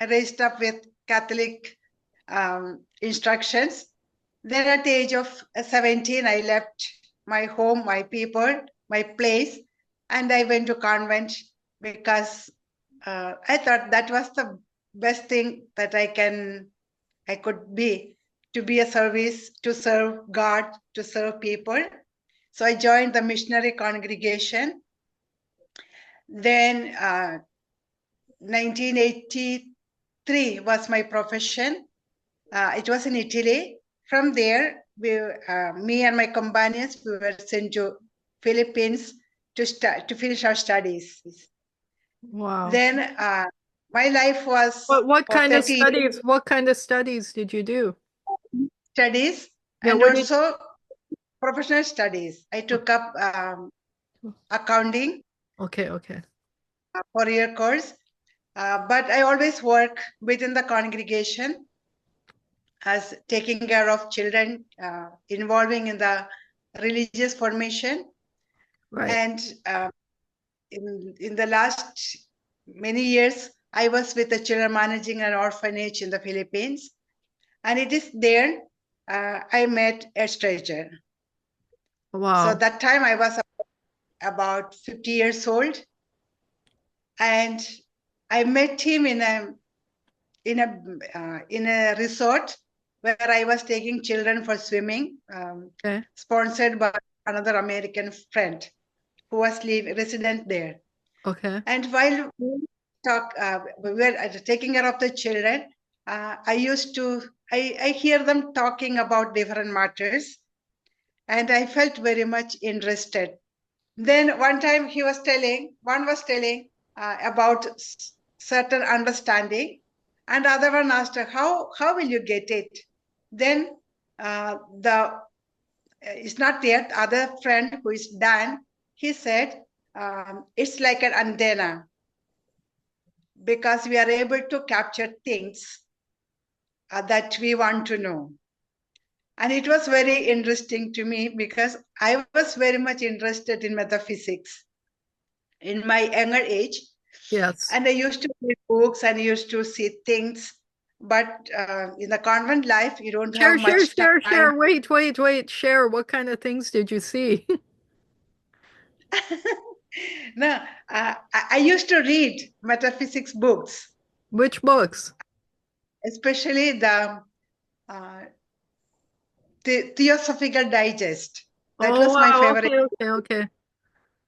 raised up with Catholic instructions. Then at the age of 17, I left my home, my people, my place, and I went to convent because I thought that was the best thing that I could be, to be a service, to serve God, to serve people. So I joined the missionary congregation. Then 1983 was my profession. It was in Italy. From there, me and my companions, we were sent to Philippines to finish our studies. Wow. Then my life was What kind of 30 years studies? What kind of studies did you do? studies, Yeah, and what did also professional studies. I took up accounting, Okay, okay. 4-year course, but I always work within the congregation as taking care of children, involving in the religious formation. Right. And in the last many years, I was with the children managing an orphanage in the Philippines. And it is there I met a stranger. Wow. So that time I was about 50 years old. And I met him in a resort where I was taking children for swimming, Okay. sponsored by another American friend who was resident there. Okay. And while we were taking care of the children, I hear them talking about different matters, and I felt very much interested. Then one time one was telling about certain understanding, and the other one asked her, how will you get it? Then it's not yet, other friend who is Dan, he said, it's like an antenna, because we are able to capture things that we want to know. And it was very interesting to me because I was very much interested in metaphysics in my younger age. Yes. And I used to read books and used to see things. But in the convent life, you don't have much time. Wait. Share. What kind of things did you see? No, I used to read metaphysics books, Which books? especially the Theosophical Digest. That Oh, was my wow. favorite. Okay.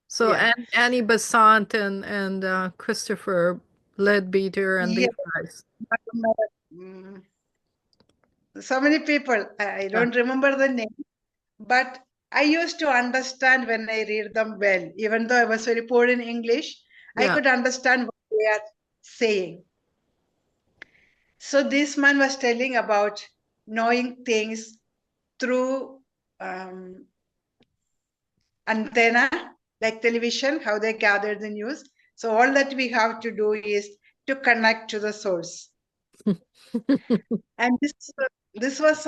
So Yeah. Annie Besant and Christopher Leadbeater and Yeah. these guys. Mm. So many people, I Yeah. don't remember the name, but I used to understand when I read them well. Even though I was very poor in English, I Yeah. could understand what they are saying. So this man was telling about knowing things through antenna, like television, how they gather the news. So all that we have to do is to connect to the source. And this was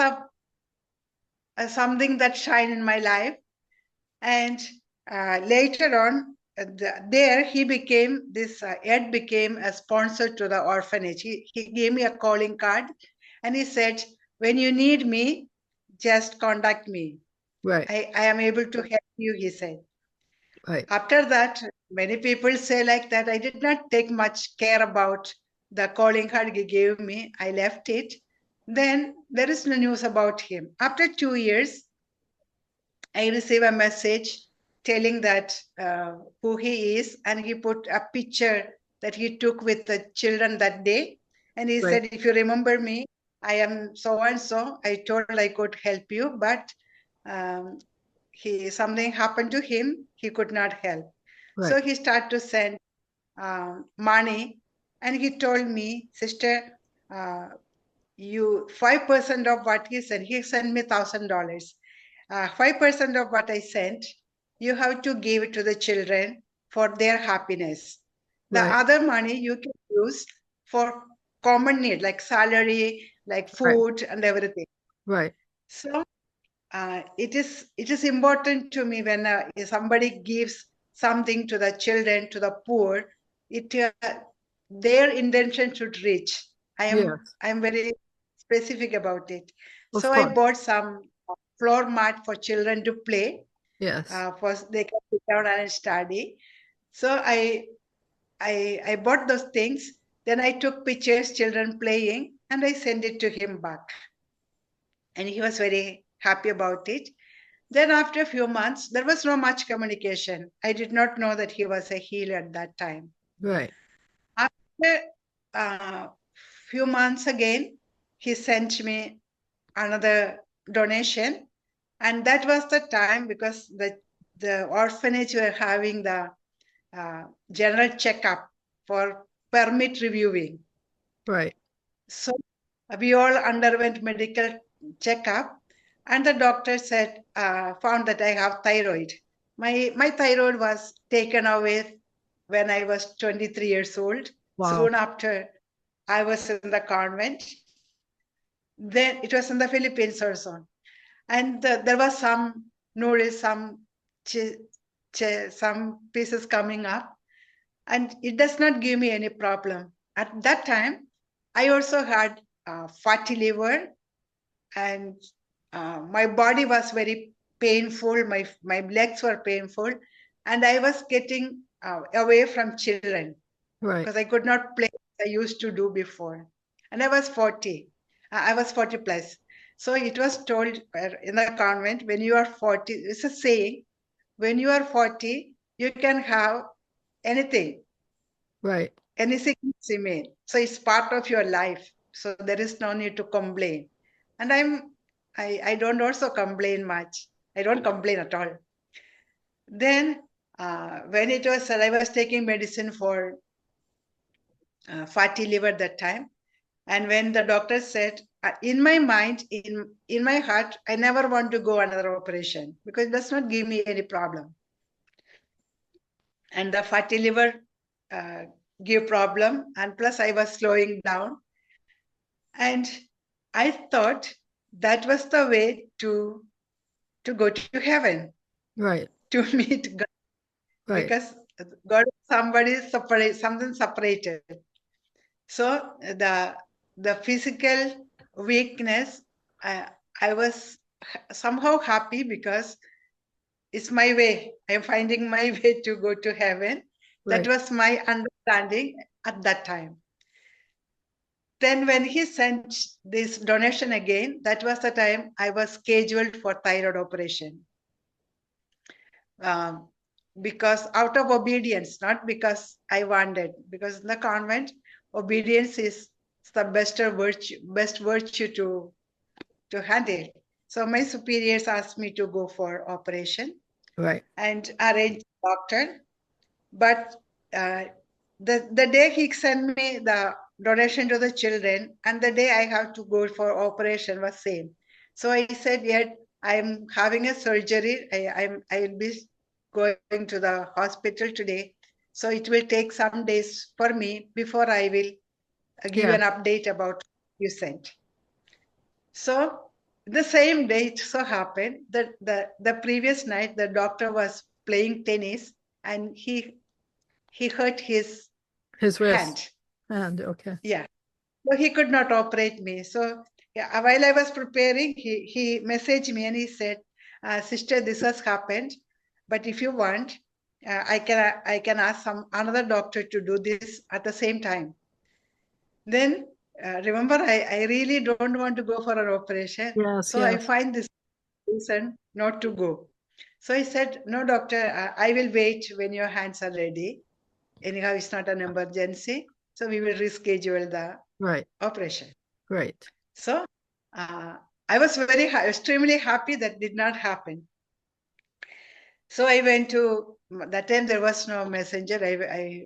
something that shined in my life. And later on, there he became Ed became a sponsor to the orphanage. He gave me a calling card, and he said, when you need me, just contact me. Right. I am able to help you, he said. Right. After that, many people say like that. I did not take much care about the calling card he gave me. I left it. Then there is no news about him. After 2 years, I received a message telling that who he is, and he put a picture that he took with the children that day. And he Right. said, if you remember me, I am so and so. I told I could help you, but um, something happened to him. He could not help. Right. So he started to send money, and he told me, sister, you 5% of what he sent me $1,000. 5% of what I sent, you have to give it to the children for their happiness. The Right. other money you can use for common need, like salary, like Right. food and everything. Right. So it is important to me when if somebody gives something to the children, to the poor, their intention should reach. Yes. I'm very specific about it. Of So I course. bought some floor mat for children to play. Yes. First they can sit down and study. So I bought those things. Then I took pictures, children playing, and I sent it to him back. And he was very happy about it. Then after a few months, there was no much communication. I did not know that he was a healer at that time. Right. After a few months again, he sent me another donation. And that was the time because the orphanage were having the general checkup for permit reviewing. Right. So we all underwent medical checkup, and the doctor said, found that I have thyroid. My thyroid was taken away when I was 23 years old. Wow. Soon after I was in the convent. Then it was in the Philippines also. And there was some noodles, some pieces coming up, and it does not give me any problem. At that time, I also had fatty liver, and my body was very painful. My legs were painful, and I was getting away from children Right. because I could not play as I used to do before. And I was 40. I was 40 plus. So it was told in the convent, when you are 40, it's a saying, when you are 40, you can have anything, Right. anything is email. So it's part of your life. So there is no need to complain. And I don't also complain much. I don't complain at all. Then when it was, I was taking medicine for fatty liver that time. And when the doctor said, in my mind, in my heart, I never want to go another operation because it does not give me any problem. And the fatty liver uh, give problem, and plus I was slowing down. And I thought that was the way to go to heaven, Right. to meet God, Right. because God is somebody separate, something separated. So the physical weakness, I was somehow happy because it's my way. I'm finding my way to go to heaven. That Right. was my understanding at that time. Then when he sent this donation again, that was the time I was scheduled for thyroid operation. Um, because out of obedience, not because I wanted, because in the convent, obedience is the best virtue to handle. So my superiors asked me to go for operation. Right. And arrange doctor. But the day he sent me the donation to the children and the day I have to go for operation was same. So I said, yet I'm having a surgery. I will be going to the hospital today. So it will take some days for me before I will give Yeah. an update about you sent. So the same day it so happened that the previous night the doctor was playing tennis and he hurt his His wrist. hand. And okay. Yeah. So he could not operate me. So yeah, while I was preparing, he messaged me and he said, sister, this has happened. But if you want, I can ask some another doctor to do this at the same time. Then remember, I really don't want to go for an operation. Yes. So I Yes. find this reason not to go. So I said, no, doctor, I will wait when your hands are ready. Anyhow, it's not an emergency. So we will reschedule the Right. operation. Right. So I was extremely happy that did not happen. So I went to, that time there was no messenger. I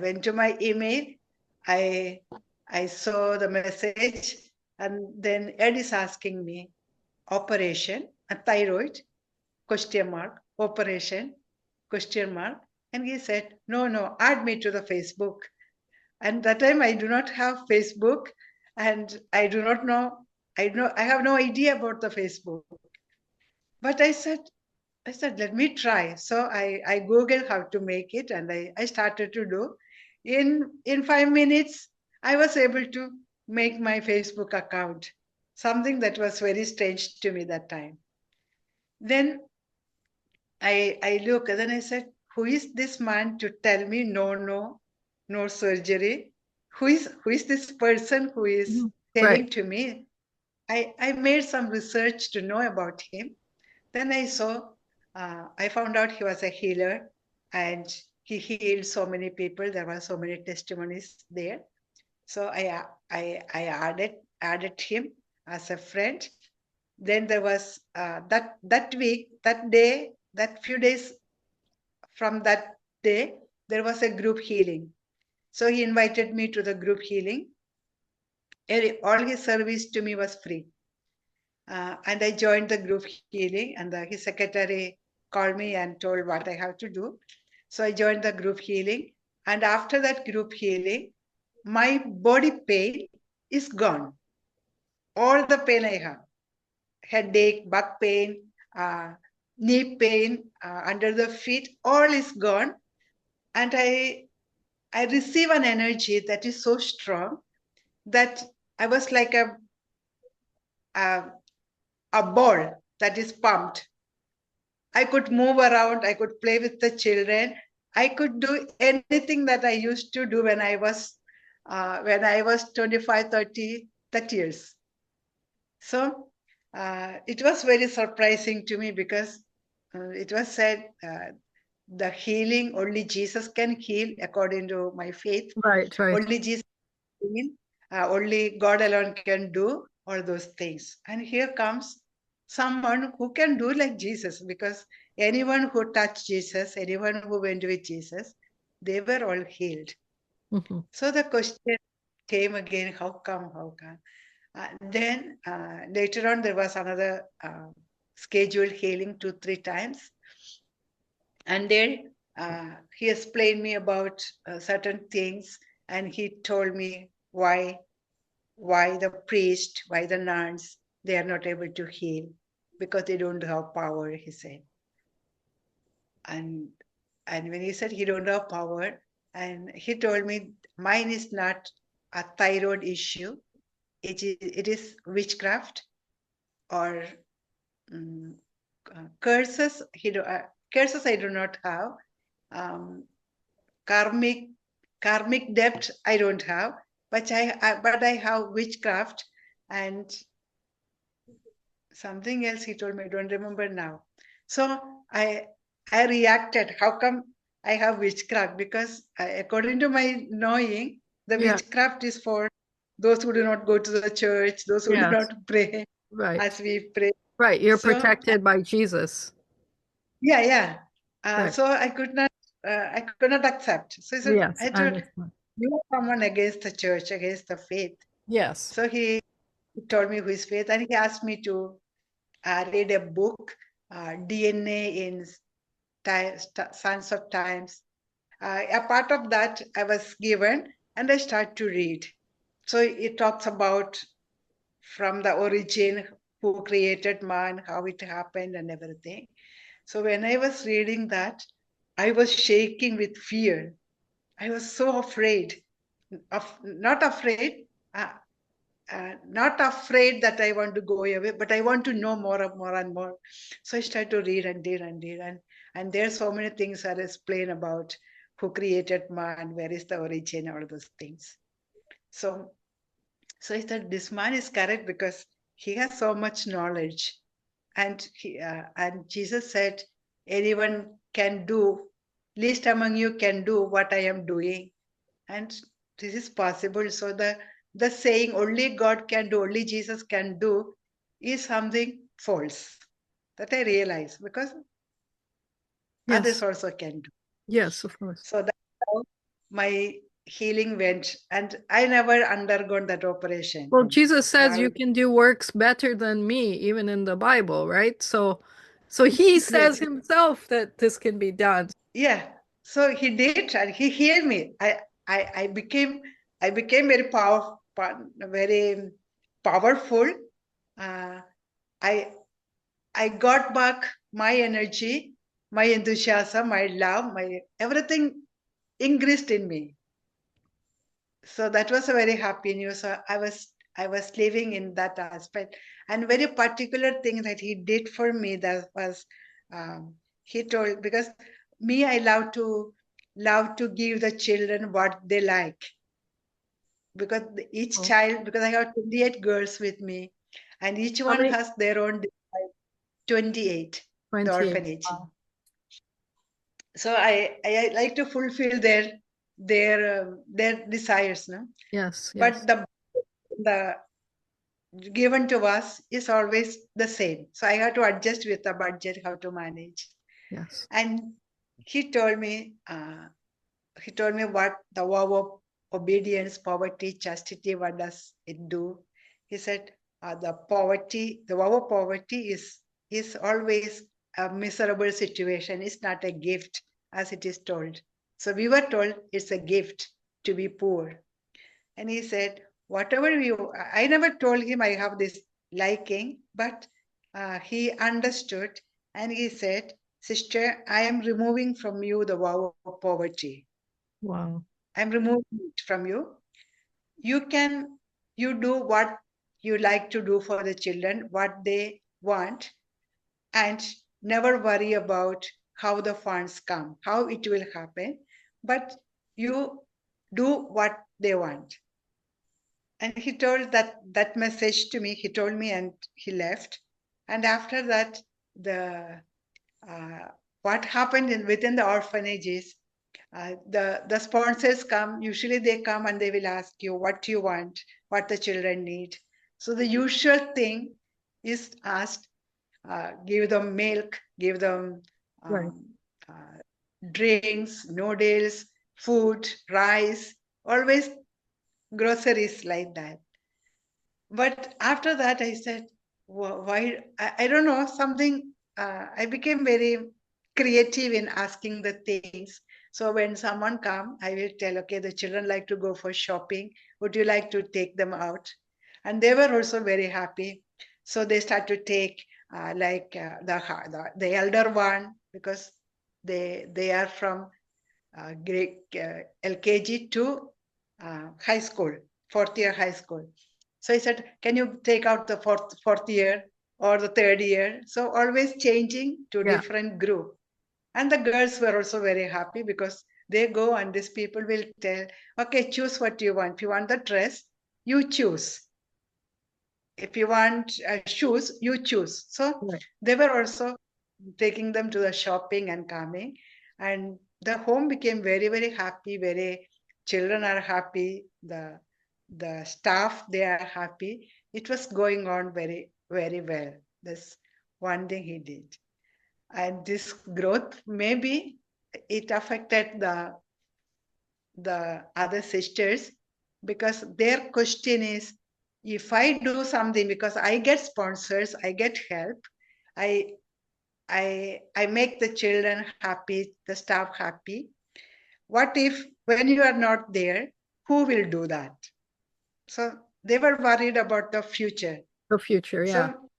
went to my email. I saw the message, and then Ed is asking me, operation, a thyroid, question mark, operation, question mark. And he said, no, add me to the Facebook. And that time I do not have Facebook, and I do not know, I have no idea about the Facebook. But I said, let me try. So I Googled how to make it, and I started to do. In 5 minutes, I was able to make my Facebook account, something that was very strange to me that time. Then I look and then I said, who is this man to tell me no surgery? Who is this person who is Right. telling to me? I made some research to know about him. Then I found out he was a healer and he healed so many people. There were so many testimonies there. So I added him as a friend. Then there was that week, that day, that few days from that day, there was a group healing. So he invited me to the group healing. All his service to me was free. And I joined the group healing, and his secretary called me and told what I have to do. So I joined the group healing. And after that group healing, my body pain is gone. All the pain I have, headache, back pain, knee pain, under the feet, all is gone. And I receive an energy that is so strong that I was like a ball that is pumped. I could move around, I could play with the children, I could do anything that I used to do when I was 25, 30 years. So it was very surprising to me because it was said the healing only Jesus can heal according to my faith. Right. Only Jesus can heal. Only God alone can do all those things. And here comes someone who can do like Jesus, because anyone who touched Jesus, anyone who went with Jesus, they were all healed. Mm-hmm. So the question came again, how come? Then later on, there was another scheduled healing 2-3 times. And then he explained me about certain things, and he told me why the priest, why the nuns, they are not able to heal, because they don't have power, he said. And when he said he don't have power, and he told me mine is not a thyroid issue, it is witchcraft or curses. Curses I do not have. Karmic debt I don't have, but I have witchcraft and something else he told me, I don't remember now. So I reacted, how come I have witchcraft? Because according to my knowing, the witchcraft is for those who do not go to the church, those who do not pray as we pray. Right, you're protected by Jesus. Yeah. So I could not accept. So he said, yes, I told you are someone against the church, against the faith. Yes. So he told me who is faith, and he asked me to read a book, DNA in Science of Times. A part of that I was given, and I started to read. So it talks about from the origin, who created man, how it happened, and everything. So when I was reading that, I was shaking with fear. I was so afraid. Not afraid that I want to go away, but I want to know more and more. So I started to read and read, and there's so many things are explained about who created man, where is the origin, all those things. So I thought this man is correct because he has so much knowledge, and Jesus said, anyone can do, least among you can do what I am doing, and this is possible. So the saying only God can do, only Jesus can do, is something false. That I realize, because others also can do. Yes, of course. So that's how my healing went, and I never undergone that operation. Well, Jesus says you can do works better than me, even in the Bible, right? So he says himself that this can be done. Yeah. So he did, and he healed me. I became very powerful. I got back my energy, my enthusiasm, my love, my everything increased in me. So that was a very happy news. So I was living in that aspect, and very particular thing that he did for me, that was, he told, because me, I love to give the children what they like, because each Oh, child, because I have 28 girls with me, and each how one many? has their own 28, the 28. orphanage. Wow. So I like to fulfill their desires, no? Yes, But yes, the given to us is always the same. So I have to adjust with the budget, how to manage. yes. And he told me, what the vow of obedience, poverty, chastity, what does it do? He said, the vow of poverty is always a miserable situation. It's not a gift, as it is told. So we were told it's a gift to be poor. And he said, whatever you, I never told him I have this liking, but he understood, and he said, Sister, I am removing from you the vow of poverty. Wow. I'm removing it from you. You can, you do what you like to do for the children, what they want, and never worry about how the funds come, how it will happen, but you do what they want. And he told that message to me. He told me, and he left. And after that, the uh, what happened within the orphanages, the sponsors come. Usually, they come and they will ask you what you want, what the children need. So the usual thing is asked. Give them milk, give them Right. um, uh, drinks, noodles, food, rice, always groceries like that. But after that, I said, why? I don't know, something. I became very creative in asking the things. So when someone come, I will tell, okay, the children like to go for shopping. Would you like to take them out? And they were also very happy. So they start to take the elder one, because they are from grade LKG to high school, fourth year high school. So I said, can you take out the fourth year or the third year? So always changing to Yeah. different group. And the girls were also very happy, because they go and these people will tell, okay, choose what you want. If you want the dress, you choose. If you want shoes, you choose. So Right. they were also taking them to the shopping and coming. And the home became very, very happy. Very children are happy. The staff, they are happy. It was going on very, very well. That's one thing he did. And this growth, maybe it affected the other sisters, because their question is, if I do something, because I get sponsors, I get help, I I make the children happy, the staff happy. What if when you are not there, who will do that? So they were worried about the future. The future. Yeah. So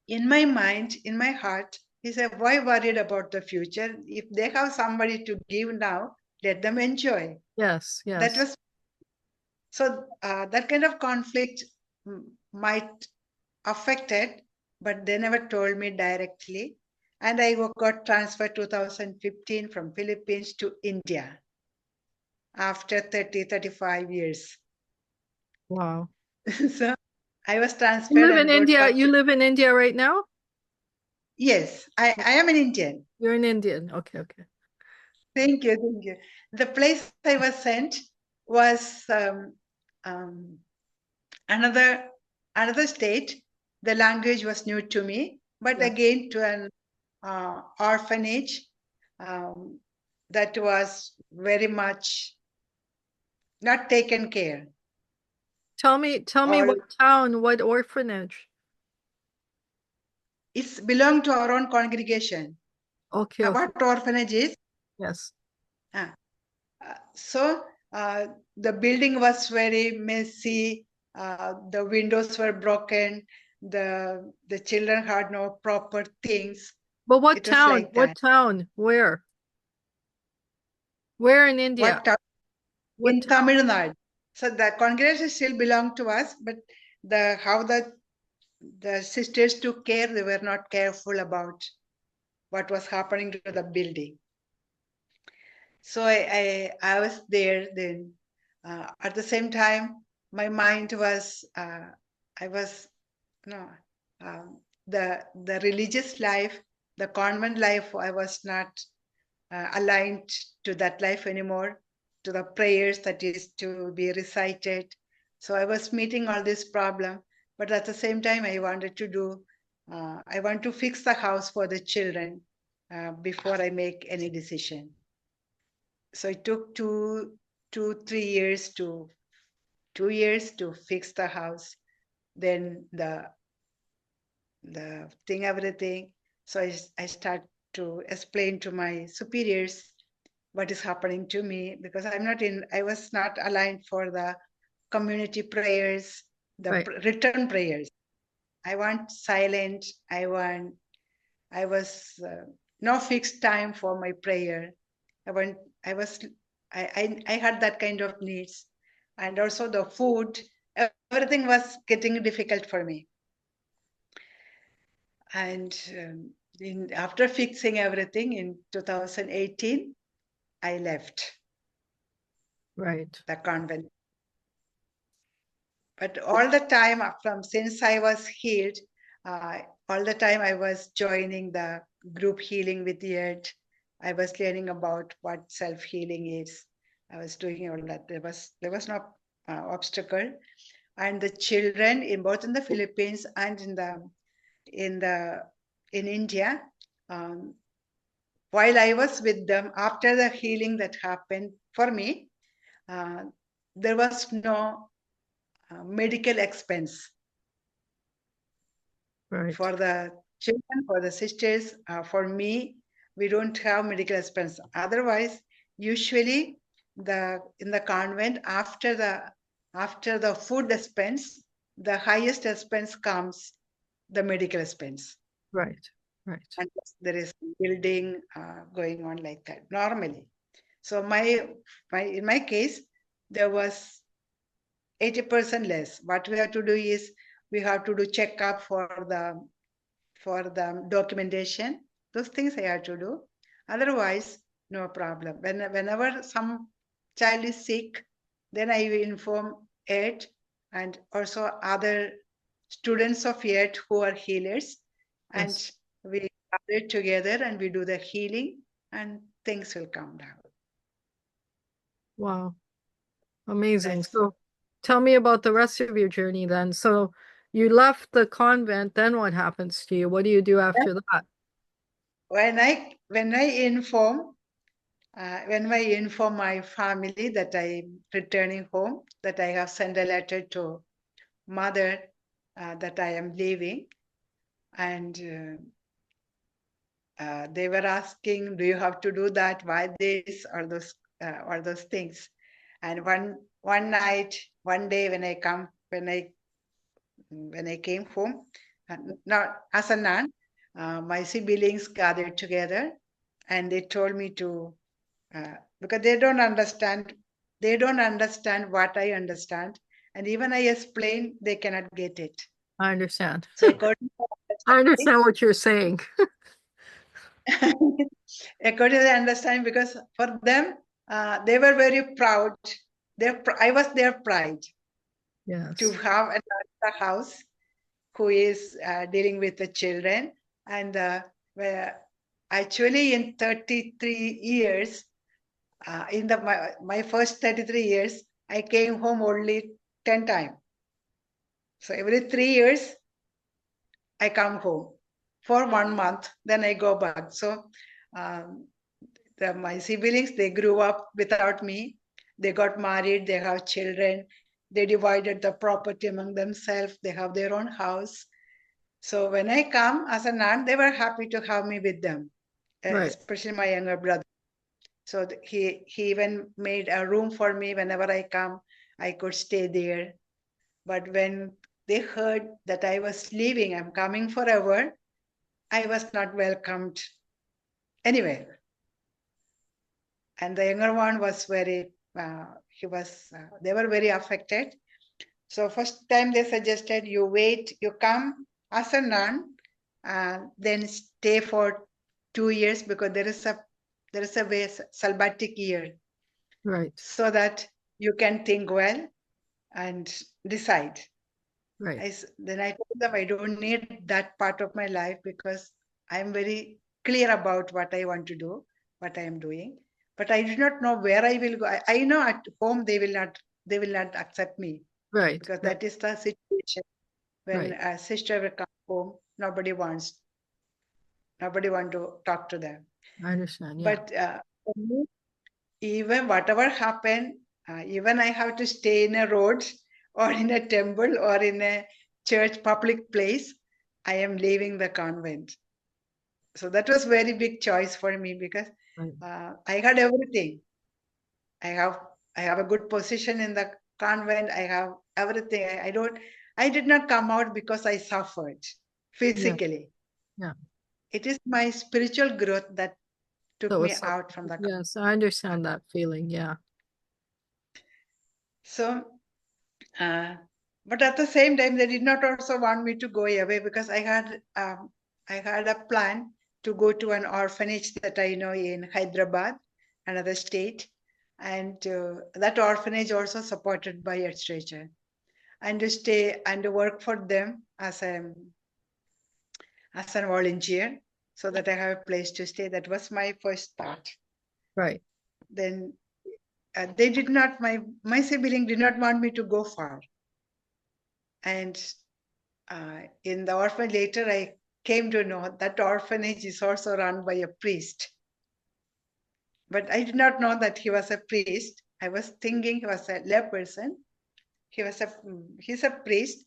in my mind, in my heart, he said, why worried about the future? If they have somebody to give now, let them enjoy. Yes. That Yes. was so that kind of conflict might affect it, but they never told me directly. And I got transferred 2015 from Philippines to India after 35 years. Wow. So I was You transferred live in and got India. back You to, live in India right now? yes, I am an Indian. You're an Indian. Okay. Okay. Thank you, thank you. The place I was sent was um, another another state. The language was new to me, but Yeah. again to an orphanage um, that was very much not taken care. Tell me All what town, what orphanage. it's belong to our own congregation. Okay. Okay. What orphanage is? Yes. Uh, so the building was very messy. The windows were broken. The children had no proper things. But what It was town? like What that. town? Where? Where in India? What town? What In town? Tamil Nadu? So the congregation still belonged to us, but how the sisters took care, they were not careful about what was happening to the building. So I was there then. At the same time, my mind was, I was, no, the religious life, the convent life, I was not aligned to that life anymore, to the prayers that is to be recited. So I was meeting all this problem, but at the same time, I wanted to do, I want to fix the house for the children before I make any decision. So it took 2-3 years to 2 years to fix the house. Then the thing, everything. So I start to explain to my superiors what is happening to me, because I was not aligned for the community prayers, the Right. written prayers. I want silent. I was no fixed time for my prayer. I was, I had that kind of needs, and also the food, everything was getting difficult for me. And after fixing everything in 2018, I left Right. the convent. But all the time since I was healed, all the time I was joining the group healing with Yet. I was learning about what self-healing is. I was doing all that. There was no obstacle. And the children in both in the Philippines and in India, while I was with them, after the healing that happened for me, there was no medical expense. Right. For the children, for the sisters, for me, we don't have medical expense. Otherwise, usually in the convent, after the food expense, the highest expense comes the medical expense. Right. Right. And there is building going on like that normally. So in my case, there was 80% less. What we have to do is we have to do checkup for the documentation. Those things I have to do. Otherwise, no problem. Whenever some child is sick, then I will inform it and also other students of it who are healers. And Yes. we gather together and we do the healing and things will come down. Wow. Amazing. That's So tell me about the rest of your journey then. So you left the convent, then what happens to you? What do you do after that? when I inform when I inform my family that I'm returning home, that I have sent a letter to mother that I am leaving, and they were asking, "Do you have to do that? Why this or those things?" And one night, one day when I came home, not as a nun, my siblings gathered together, and they told me to because they don't understand what I understand, and even I explain, they cannot get it. I understand. So according to I understanding, understand what you're saying. according to the understanding, because for them, they were very proud. I was their pride to Yes. have another house who is dealing with the children. And where actually in 33 years, in my first 33 years, I came home only 10 times. So every 3 years, I come home for 1 month, then I go back. So um, my siblings, they grew up without me. They got married, they have children. They divided the property among themselves. They have their own house. So when I come as an aunt, they were happy to have me with them, Right. especially my younger brother. So he even made a room for me whenever I come. I could stay there. But when they heard that I was leaving, I'm coming forever, I was not welcomed anywhere. And the younger one was very, they were very affected. So first time they suggested you wait, you come as a nun, then stay for 2 years because there is a way sabbatic year, Right. so that you can think well and decide. Right. Then I told them I don't need that part of my life because I'm very clear about what I want to do, what I am doing. But I do not know where I will go. I know at home they will not accept me Right. because Right. that is the situation. When Right. a sister will come home, nobody want to talk to them. I understand. Yeah. But for me, even whatever happened, even I have to stay in a road or in a temple or in a church public place, I am leaving the convent. So that was very big choice for me because Right. I had everything. I have I have a good position in the convent. I have everything. I did not come out because I suffered Yeah. physically. Yeah. It is my spiritual growth that took That me was so. out from the convent. Yes, I understand that feeling. Yeah. So but at the same time, they did not also want me to go away because I had a plan to go to an orphanage that I know in Hyderabad, another state, and that orphanage also supported by a stretcher, and to stay and to work for them as a volunteer, so that I have a place to stay. That was my first thought. Right. Then they did not. My sibling did not want me to go far, and in the orphanage later I came to know that orphanage is also run by a priest. But I did not know that he was a priest. I was thinking he was a lay person. He's a priest,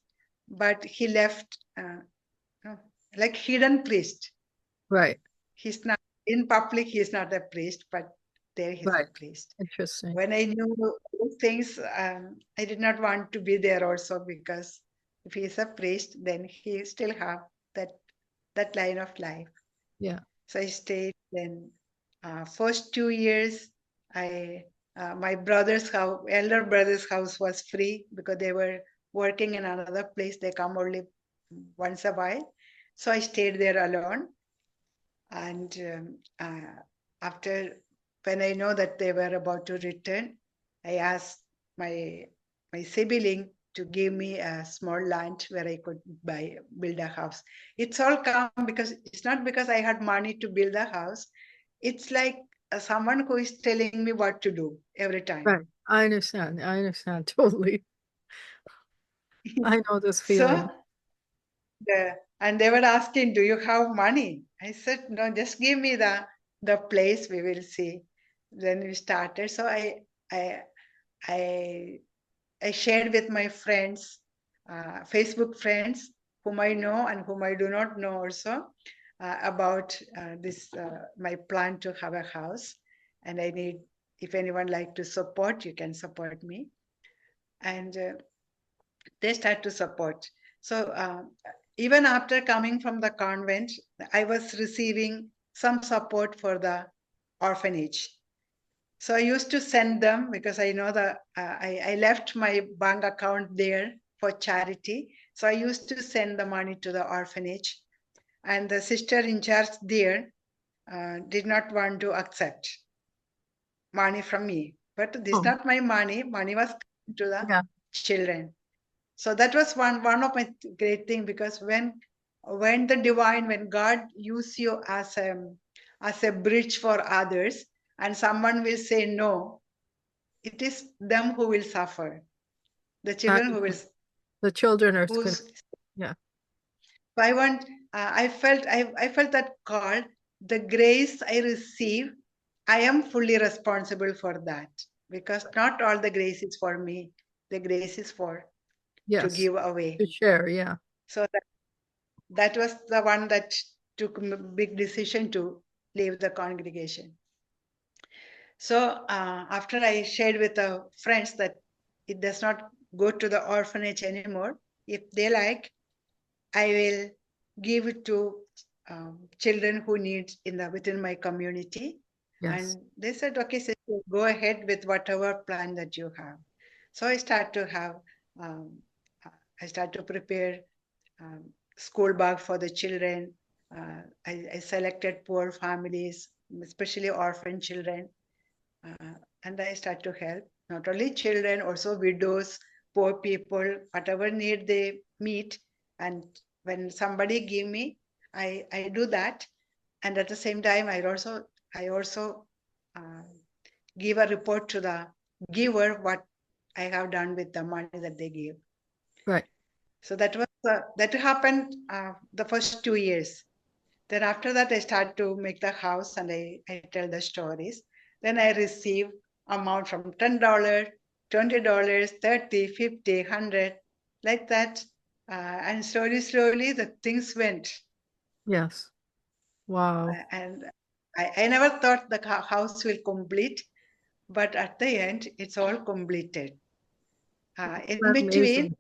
but he left no, like hidden priest. Right. He's not in public. He's not a priest, but there he's a Right. priest. Interesting. When I knew those things, I did not want to be there also because if he is a priest, then he still have that that line of life. Yeah. So I stayed. Then first 2 years, I my elder brother's house was free because they were working in another place. They come only once a while. So I stayed there alone. And after, when I know that they were about to return, I asked my my sibling to give me a small land where I could build a house. It's all come because it's not because I had money to build a house. It's like someone who is telling me what to do every time. Right. I understand. I understand totally. I know this So feeling. and they were asking, "Do you have money?" I said, "No, just give me the place. We will see." Then we started. So I I I shared with my friends, Facebook friends, whom I know and whom I do not know also, about this my plan to have a house, and I need, if anyone like to support, you can support me, and they start to support. So even after coming from the convent, I was receiving some support for the orphanage. So I used to send them because I know that I left my bank account there for charity. So I used to send the money to the orphanage, and the sister in charge there did not want to accept money from me. But this is Oh, not my money. Money was coming to the yeah. children. So that was one of my great thing, because when the divine, when God use you as a bridge for others, and someone will say no, it is them who will suffer. The I children who will, The children are going to, who's yeah. so I want, I felt that call, the grace I receive, I am fully responsible for that, because not all the grace is for me. The grace is for to Yes. give away. To share. Yeah. So that was the one that took a big decision to leave the congregation. So after I shared with the friends that it does not go to the orphanage anymore, if they like, I will give it to children who need within my community. Yes. And they said, okay, sister, go ahead with whatever plan that you have. So I start to have, um, I start to prepare um, school bag for the children. I selected poor families, especially orphan children, and I start to help not only children, also widows, poor people, whatever need they meet. And when somebody give me, I do that. And at the same time, I also uh, give a report to the giver what I have done with the money that they give. Right. So that happened the first 2 years. Then after that, I start to make the house and I tell the stories. Then I receive amount from $10, $20, 30, 50, 100, like that. And slowly the things went. Yes. Wow. And I never thought the house will complete, but at the end, it's all completed. In between,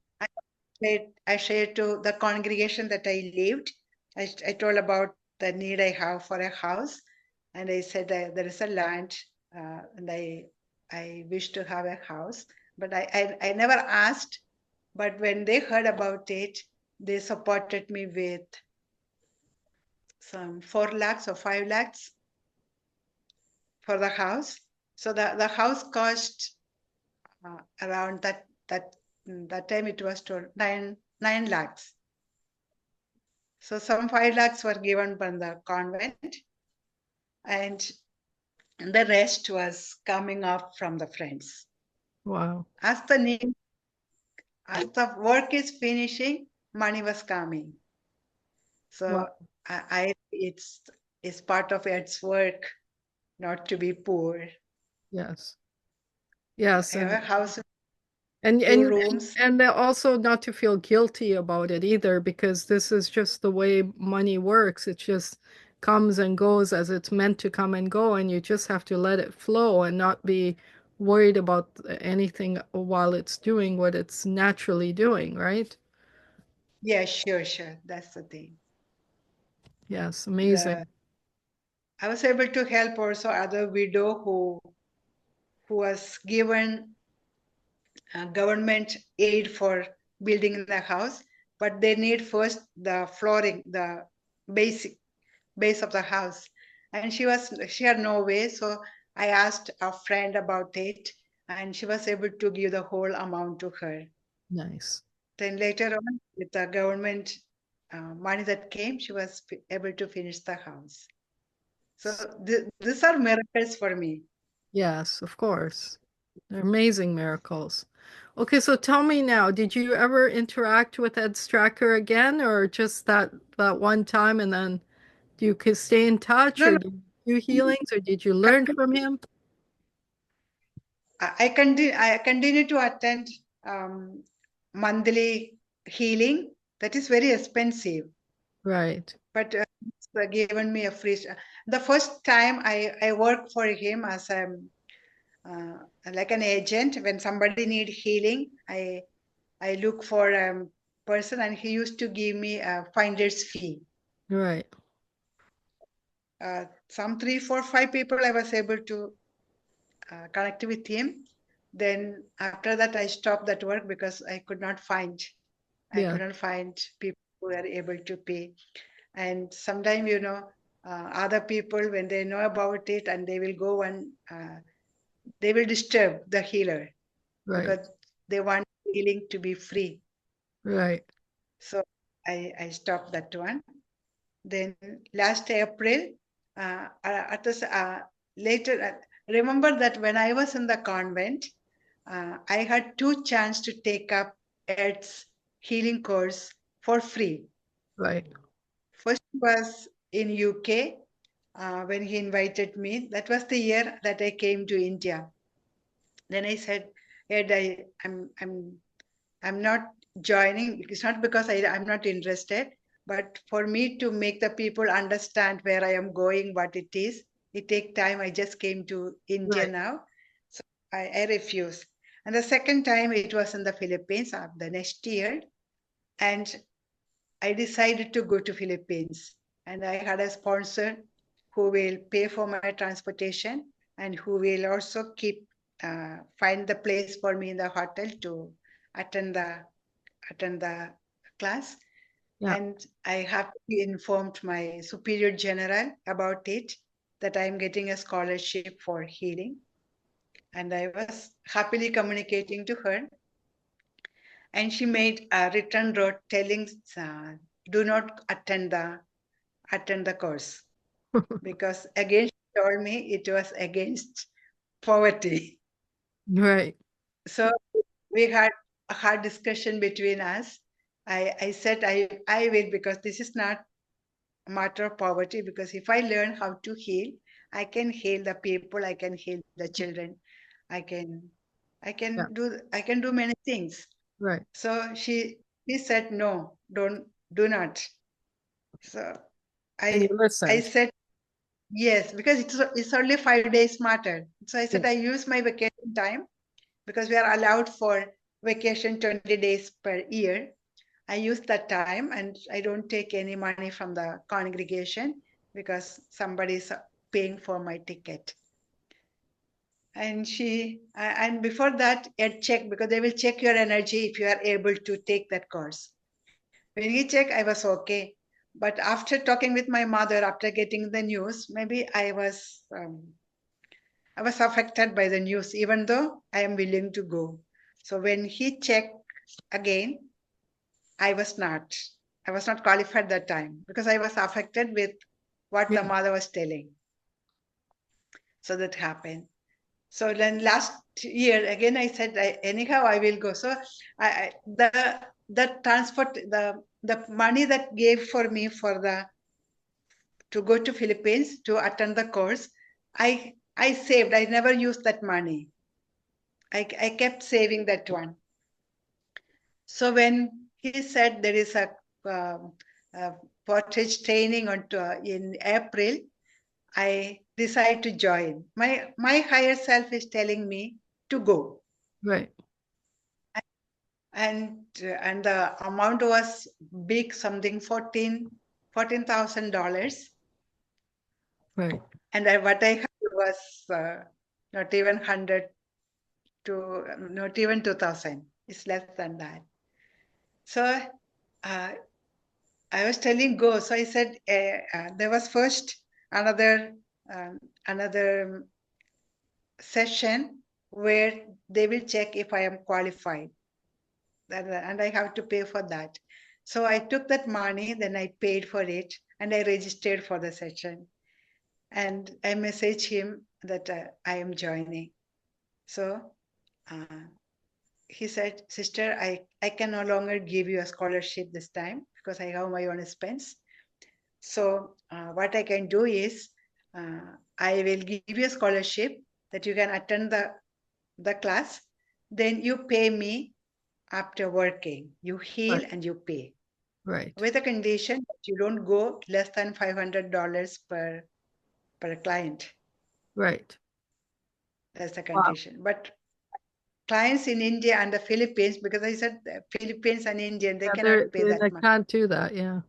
Amazing. I shared to the congregation that I lived. I told about the need I have for a house, and I said there is a land, and I wish to have a house, but I never asked. But when they heard about it, they supported me with some 4 lakhs or 5 lakhs for the house. So the house cost around that time it was to 9 lakhs. So some 5 lakhs were given from the convent, and the rest was coming up from the friends. Wow. As the need, as the work is finishing, money was coming. Wow. So it's part of its work not to be poor. Yes. I Yes. have a house with And two and rooms. and also not to feel guilty about it either, because this is just the way money works. It just comes and goes as it's meant to come and go, and you just have to let it flow and not be worried about anything while it's doing what it's naturally doing, right? Yeah, sure. That's the thing. Yes, amazing. The I was able to help also other widow who was given government aid for building the house, but they need first the flooring, the basic base of the house. And she had no way, so I asked a friend about it, and she was able to give the whole amount to her. Nice. Then later on, with the government money that came, she was able to finish the house. So these are miracles for me. Yes, of course. They're amazing miracles. Okay, so tell me now, did you ever interact with Ed Stracker again, or just that one time, and then do you could stay in touch, No, or no. did you do healings, or did you learn from him? I continue to attend um, monthly healing. That is very expensive, Right, but it's given me a free. The first time I worked for him as uh, like an agent. When somebody need healing, I look for a person, and he used to give me a finder's fee. right, Some three, four, five people I was able to connect with him. Then after that, I stopped that work because I yeah, couldn't find people who were able to pay. And sometimes, other people, when they know about it, and they will go and they will disturb the healer right, because they want healing to be free. right, So I stopped that one. Then last April, at this, later, remember that when I was in the convent, I had two chance to take up its healing course for free. right, First was in UK when he invited me. That was the year that I came to India. Then I said, Ed, I'm not joining. It's not because I'm not interested, but for me to make the people understand where I am going, what it is, it take time. I just came to India right, now, so I refuse. And the second time it was in the Philippines the next year, and I decided to go to Philippines. And I had a sponsor. who will pay for my transportation and who will also find the place for me in the hotel to attend the class. Yeah. And I have to be informed my superior general about it, that I'm getting a scholarship for healing. And I was happily communicating to her. And she made a written note telling, do not attend the course, because again she told me it was against poverty. Right. So we had a hard discussion between us. I said I will, because this is not a matter of poverty, because if I learn how to heal, I can heal the people, I can heal the children, I can Yeah. I can do many things. Right. So she said no, do not. So And you I listened. said yes, because it's only 5 days matter. So I Yeah. said I use my vacation time, because we are allowed for vacation 20 days per year. I use that time and I don't take any money from the congregation, because somebody is paying for my ticket. And before that, it check, because they will check your energy if you are able to take that course. When he checked, I was okay. But after talking with my mother, after getting the news, maybe I was affected by the news, even though I am willing to go. So when he checked again, I was not. I was not qualified that time, because I was affected with what the Yeah. mother was telling. So that happened. So then last year again, I said, anyhow, I will go. So the transport, the money that gave for me for the to go to Philippines to attend the course, I saved. I never used that money. I kept saving that one. So when he said there is um, a portage training in April, I decided to join. My higher self is telling me to go, Right. and the amount was big, something $14,000, Right. and what I had was not even 100 to not even 2,000. It's less than that. So uh, I was telling go. So I said there was first another another session where they will check if I am qualified, and I have to pay for that. So I took that money, then I paid for it, and I registered for the session. And I messaged him that I am joining. So uh, he said, "Sister, I can no longer give you a scholarship this time, because I have my own expense. So what I can do is I will give you a scholarship that you can attend the class. Then you pay me after working. You heal Right. and you pay, Right. with the condition that you don't go less than $500 per client. Right. That's the Wow. condition. But clients in India and the Philippines, because I said the Philippines and Indian, they Yeah, cannot pay they that much. can't do that. Yeah.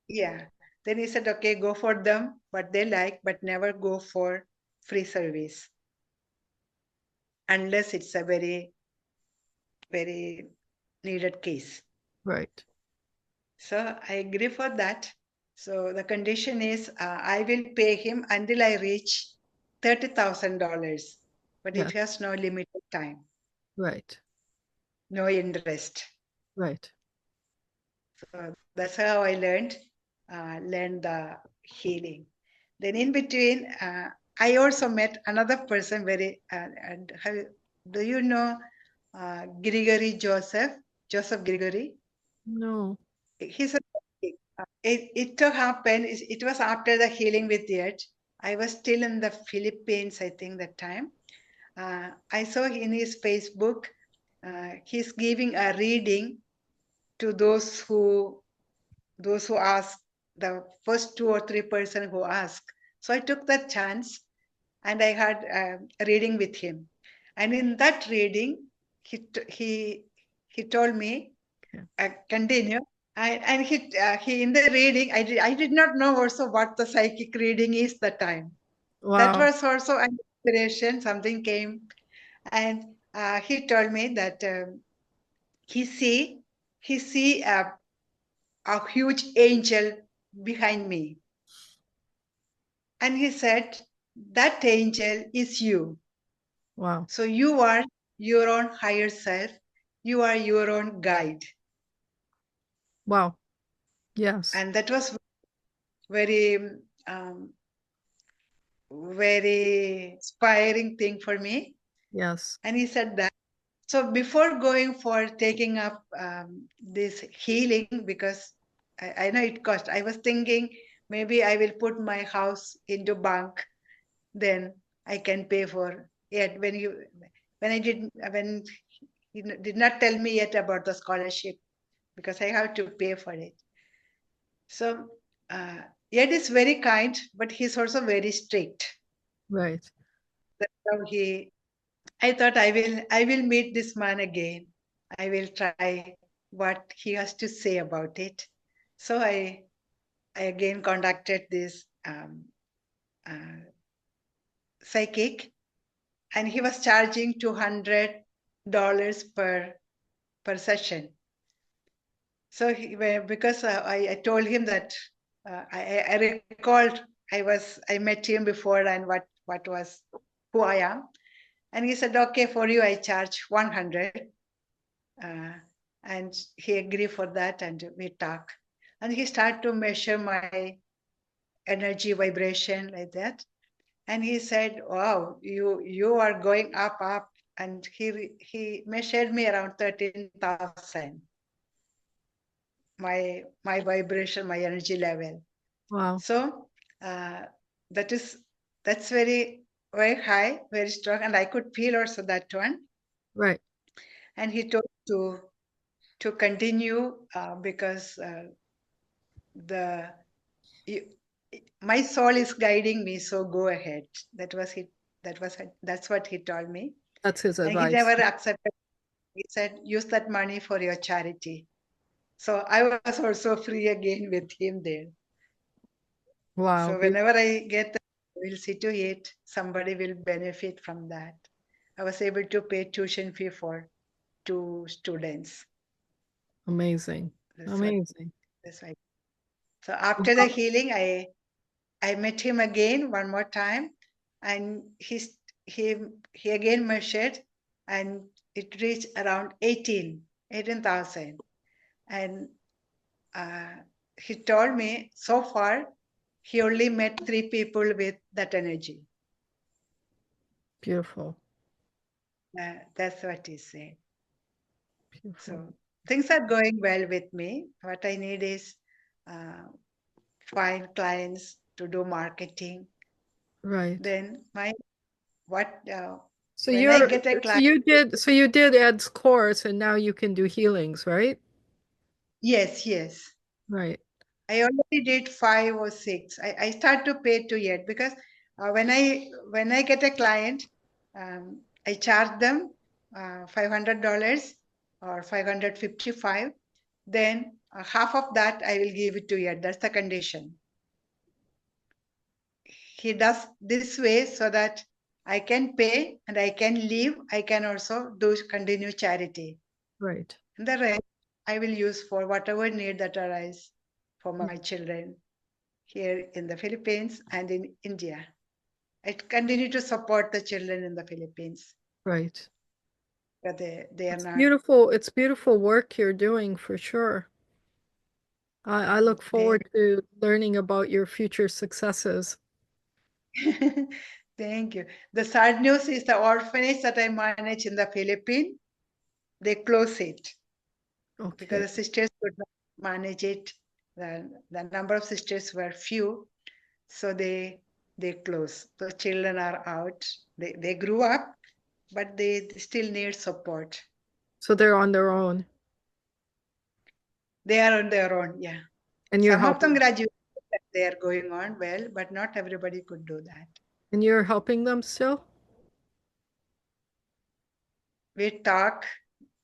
Yeah. Then he said, okay, go for them, what they like, but never go for free service unless it's a very, very needed case. Right. So I agree for that. So the condition is I will pay him until I reach $30,000, but Yeah. it has no limited time, Right. no interest. Right. So that's how I learned the healing. Then in between, I also met another person very. Do you know Grigori Joseph Grigori? No. He's a it to happen. It was after the healing with the earth. I was still in the Philippines, I think, that time. I saw in his Facebook, he's giving a reading to those who ask, the first 2 or 3 person who ask. So I took that chance and I had a reading with him. And in that reading, he told me, Yeah. continue. And he in the reading, I did not know also what the psychic reading is the time. That Wow. was also an inspiration. Something came, and he told me that he see he see a huge angel behind me, and he said that angel is you. Wow. So you are your own higher self. You are your own guide, Wow. Yes. and that was very um, very inspiring thing for me. Yes. And he said that. So before going for taking up this healing, because I know it cost, I was thinking maybe I will put my house into bank, then I can pay for it. When he did not tell me yet about the scholarship, because I have to pay for it. So yet is very kind, but he's also very strict. Right. That's how he. I thought I will meet this man again. I will try what he has to say about it. So I again contacted this uh, psychic, and he was charging $200 per session. So because I told him that I recalled I met him before and what was who I am, and he said, okay, for you I charge 100. Uh, and he agreed for that, and we talk. And he started to measure my energy vibration like that. And he said, "Wow, you are going up, up." And he measured me around 13,000. My vibration, my energy level. Wow. So uh, that is that's very high, very strong, and I could feel also that one. Right. And he told to continue because the you, my soul is guiding me, so go ahead. That's what he told me. That's his And he advice. never accepted. He said, use that money for your charity. So I was also free again with him there. Wow. So whenever I get the, will see to it, somebody will benefit from that. I was able to pay tuition fee for two students. Amazing. That's what Amazing. that's why. So after the healing, I met him again one more time, and he he again measured, and it reached around 18,000. And uh, he told me so far he only met 3 people with that energy. Beautiful. That's what he said. Beautiful. So things are going well with me. What I need is uh, find clients to do marketing. Right. Then my what So when I you're get a so client. you did Ed's course and now you can do healings, right? Yes, yes. Right. I already did 5 or 6. I start to pay to yet because when I get a client, I charge them $500 or 555. Then half of that I will give it to yet. That's the condition. He does this way so that I can pay and I can leave. I can also do continue charity. Right. And the rest I will use for whatever need that arise for my children here in the Philippines and in India. I continue to support the children in the Philippines, Right. but they are It's not. beautiful. It's beautiful work you're doing for sure. I look They, forward to learning about your future successes. thank you. The sad news is the orphanage that I manage in the Philippines, they close it because Okay. the sisters could not manage it. The number of sisters were few, so they close. The children are out. They grew up, but they still need support. So they're on their own They are on their own, yeah. and you're Some of them helping graduated, they are going on well, but not everybody could do that. them still? We talk,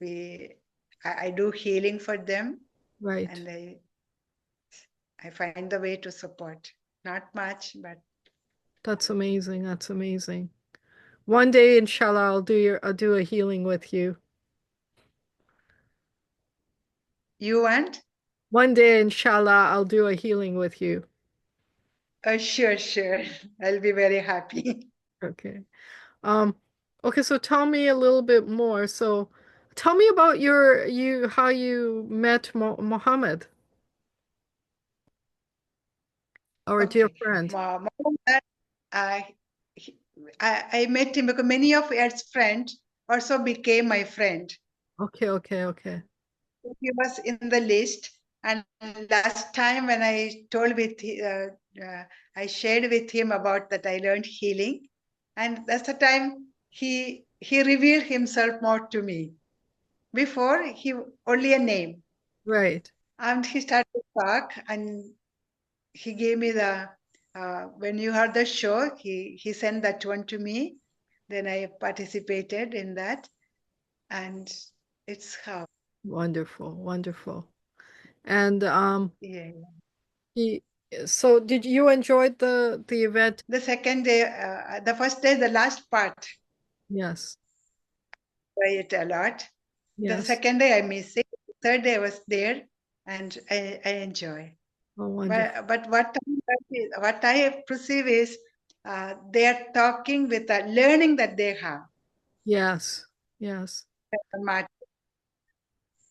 we I do healing for them. Right. and I find the way to support. Not much, but That's amazing. That's amazing. One day, inshallah, I'll do a healing with you. you want? One day, inshallah, I'll do a healing with you. Sure, sure. I'll be very happy. Okay. Um, okay, so tell me a little bit more. So tell me about how you met Muhammad, our dear Okay. friend. Mohammed, I, he- I met him because many of his friends also became my friend. Okay, okay, okay. He was in the list, and last time when I told I shared with him about that I learned healing, and that's the time he revealed himself more to me. Before he only a name, Right. and he started to talk, and he gave me the when you heard the show, he sent that one to me. Then I participated in that, and it's how Wonderful, wonderful. And yeah. he so did you enjoy the event? The second day, the first day, the last part, Yes. I ate a lot. The Yes. second day, I miss it. Third day, I was there, and I enjoy. Oh, wonderful. But what I perceive is they are talking with the learning that they have. Yes. Yes.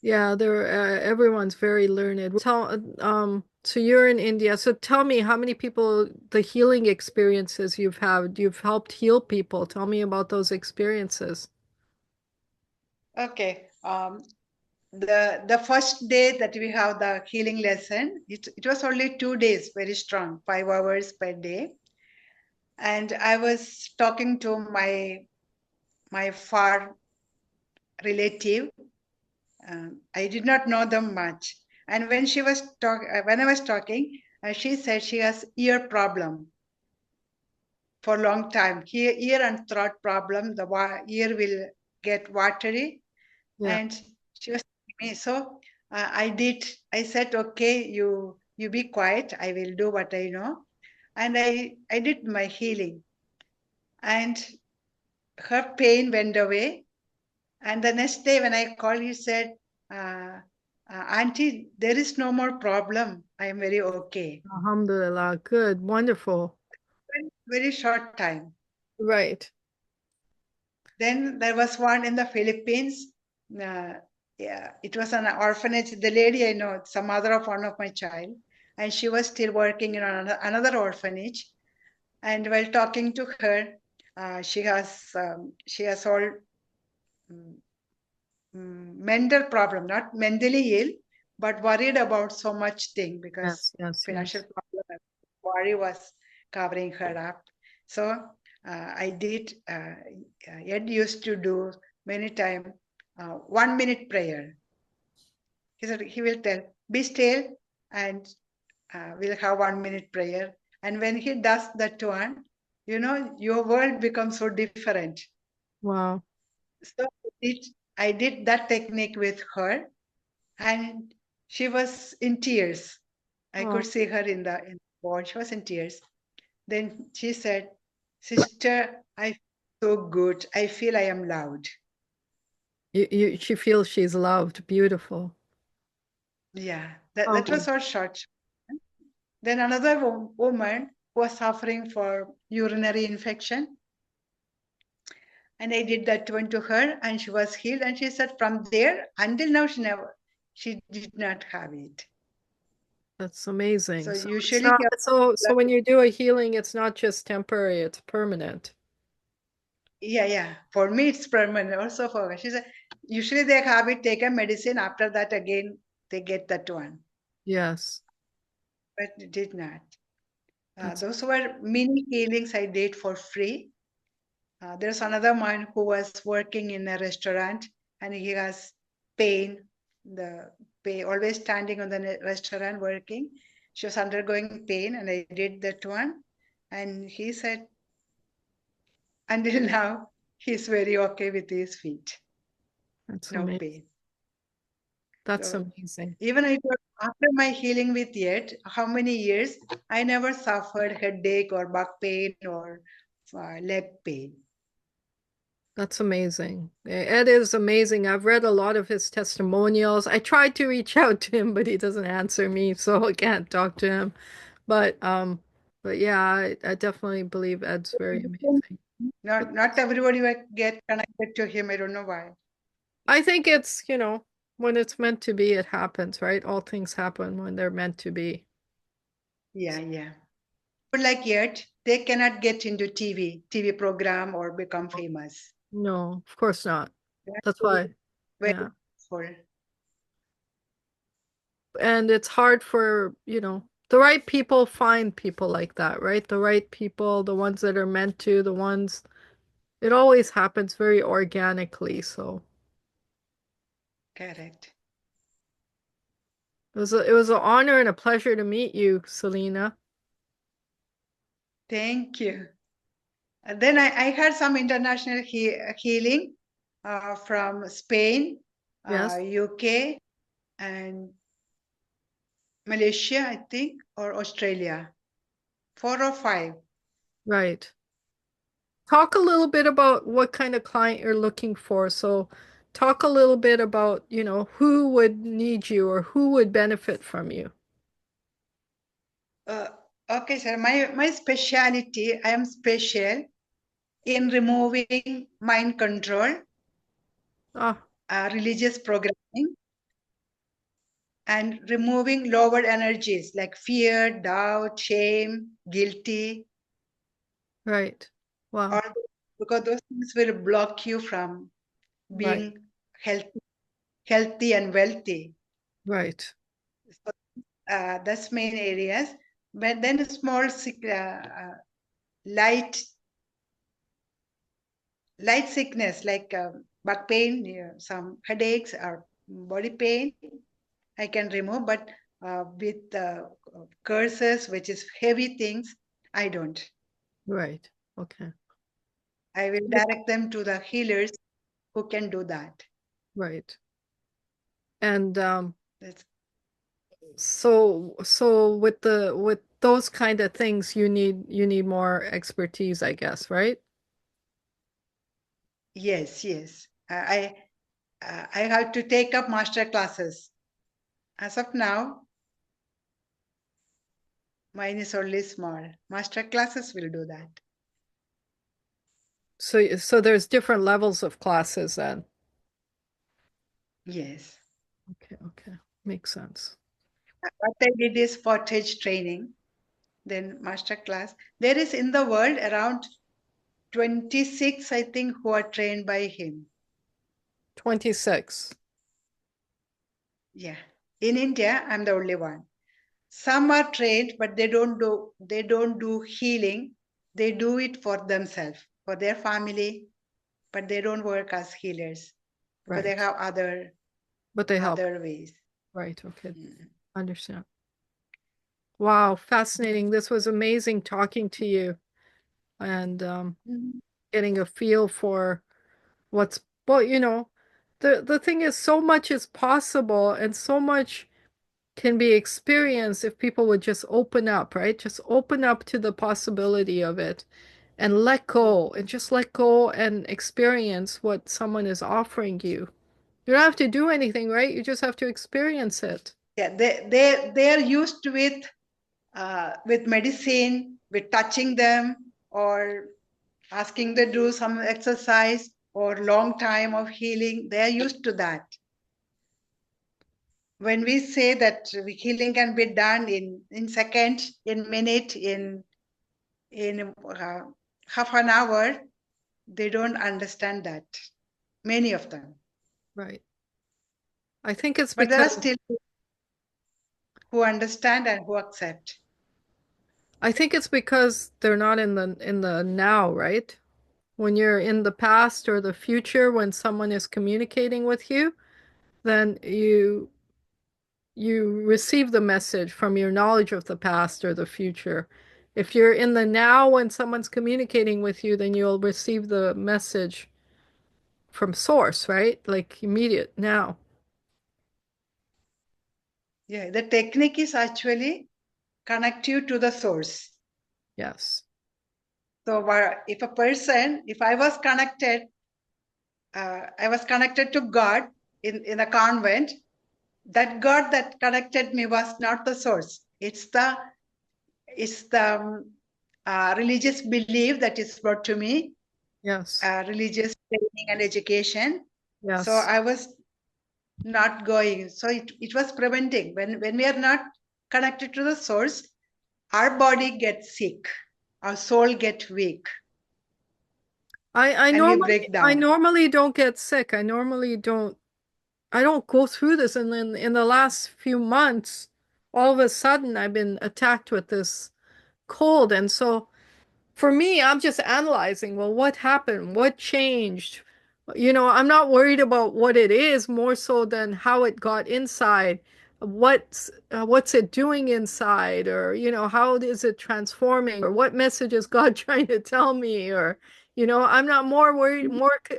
Yeah, everyone's very learned. So you're in India. So tell me how many people, the healing experiences you've had, you've helped heal people. Tell me about those experiences. Okay. The first day that we have the healing lesson, it was only 2 days, very strong, 5 hours per day. And I was talking to my far relative. I did not know them much. And when I was talking, she said she has ear problem for a long time. Ear and throat problem. The ear will get watery, Yeah. and she was telling me. So I said, okay, you be quiet. I will do what I know, and I did my healing, and her pain went away. And the next day when I called, he said, Auntie, there is no more problem. I am very okay. Alhamdulillah. Good. Wonderful. Very short time. Right. Then there was one in the Philippines. Uh, yeah, it was an orphanage. The lady I know, some mother of one of my child, and she was still working in another orphanage. And while talking to her, she has all mm, mental problem, not mentally ill, but worried about so much thing because Yes, yes, financial yes. problem, worry was covering her up. So I did. Ed used to do many time 1 minute prayer. He said he will tell, "Be still," and we'll have 1 minute prayer. And when he does that one, your world becomes so different. Wow. So I did that technique with her, and she was in tears. I Oh, could see her in the board. She was in tears. Then she said, "Sister, I feel so good. I feel I am loved." she feels she's loved. Beautiful. Yeah, that Oh, was all short. Then another woman was suffering for urinary infection, and I did that one to her, and she was healed. And she said, from there until now, she did not have it. that's So amazing. So it's usually, not so when you do a healing, it's not just temporary, it's permanent. yeah, yeah. For me, it's permanent. Also for her. She said, usually they have it, take a medicine. After that, again, they get that one. Yes. But it did not. That's Those were mini healings I did for free. There's another man who was working in a restaurant, and he has pain, the pain, always standing on the restaurant working. She was undergoing pain, and I did that one. And he said, until now, he's very okay with his feet. that's No amazing. pain. That's So amazing. even after my healing with yet, how many years, I never suffered headache or back pain or leg pain. That's amazing. It is amazing. I've read a lot of his testimonials. I tried to reach out to him, but he doesn't answer me, so I can't talk to him. But yeah, I definitely believe Ed's very amazing. But Not everybody will get connected to him. I don't know why. I think it's, when it's meant to be, it happens, right? All things happen when they're meant to be. Yeah, yeah. But like yet, they cannot get into TV program or become famous. No, of course not. That's That's why, very yeah. full. And it's hard for, the right people find people like that, right? The right people, the ones that are meant to, the ones, it always happens very organically. So Correct. it was an honor and a pleasure to meet you, Celina. Thank you. And then I had some international healing from Spain, Yes, UK, and Malaysia, I think, or Australia. 4 or 5. right. Talk a little bit about what kind of client you're looking for. So talk a little bit about, who would need you or who would benefit from you. Uh, okay, sir. My speciality, I am special in removing mind control, Ah, religious programming, and removing lower energies like fear, doubt, shame, guilty, right. or Wow. because those things will block you from Right. being healthy and wealthy. Right. So, that's main areas. But then small light sickness like back pain, some headaches or body pain, I can remove. But with curses, which is heavy things, I don't. Right. Okay. I will direct them to the healers who can do that. Right. And That's, so with those kind of things you need more expertise, I guess, right? yes, yes. I have to take up master classes. As of now, mine is only small. Master classes will do that. So there's different levels of classes then. Yes. Okay, okay. Makes sense. What I did is portage training, then master class. There is in the world around 26, I think, who are trained by him. 26. Yeah. In India, I'm the only one. Some are trained, but they don't do healing. They do it for themselves, for their family, but they don't work as healers because they Right. have But they help. other ways. Right, okay. Mm. Understand. Wow, fascinating. This was amazing talking to you and Mhm. getting a feel for what's well, the thing is so much is possible and so much can be experienced if people would just open up, right? Just open up to the possibility of it and let go and just let go and experience what someone is offering you. You don't have to do anything, right? You just have to experience it. Yeah, they are used with medicine, with touching them or asking them to do some exercise or long time of healing. They are used to that. When we say that healing can be done in seconds, in minute, in half an hour, they don't understand that. Many of them, Right. I think it's but there are because still who understand and who accept. they're not in the now, right? When you're in the past or the future, when someone is communicating with you, then you receive the message from your knowledge of the past or the future. If you're in the now when someone's communicating with you, then you'll receive the message from source, right? Like immediate now. Yeah, the technique is actually connect you to the source. Yes. So if I was connected to God in a convent. That God that connected me was not the source. It's the religious belief that is brought to me, Yes. religious training and education. So Yes. I was not going. So it was preventing. When we are not connected to the source, our body gets sick, our soul gets weak, I and we normally break I down. normally don't get sick. I don't go through this, and then in the last few months, all of a sudden I've been attacked with this cold. And so for me, I'm just analyzing, well, what happened? What changed? I'm not worried about what it is, more so than how it got inside. What's it doing inside? Or, how is it transforming? Or what message is God trying to tell me? Or, I'm not more worried,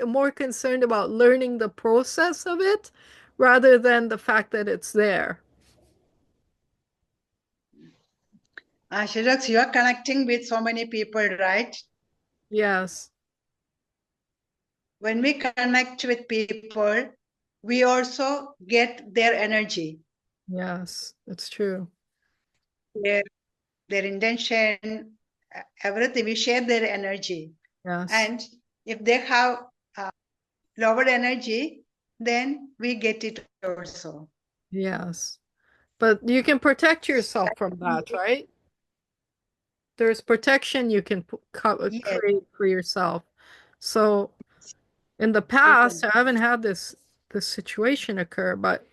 more concerned about learning the process of it rather than the fact that it's there. Shahiroz, you are connecting with so many people, right? Yes, When we connect with people, we also get their energy, yes, it's true. their, their intention, everything. We share their energy. Yes, And if they have uh, lower energy, then we get it also. yes. But you can protect yourself from that, right? There's protection you can Yes, create for yourself. So in the we past, can. I haven't had this situation occur, but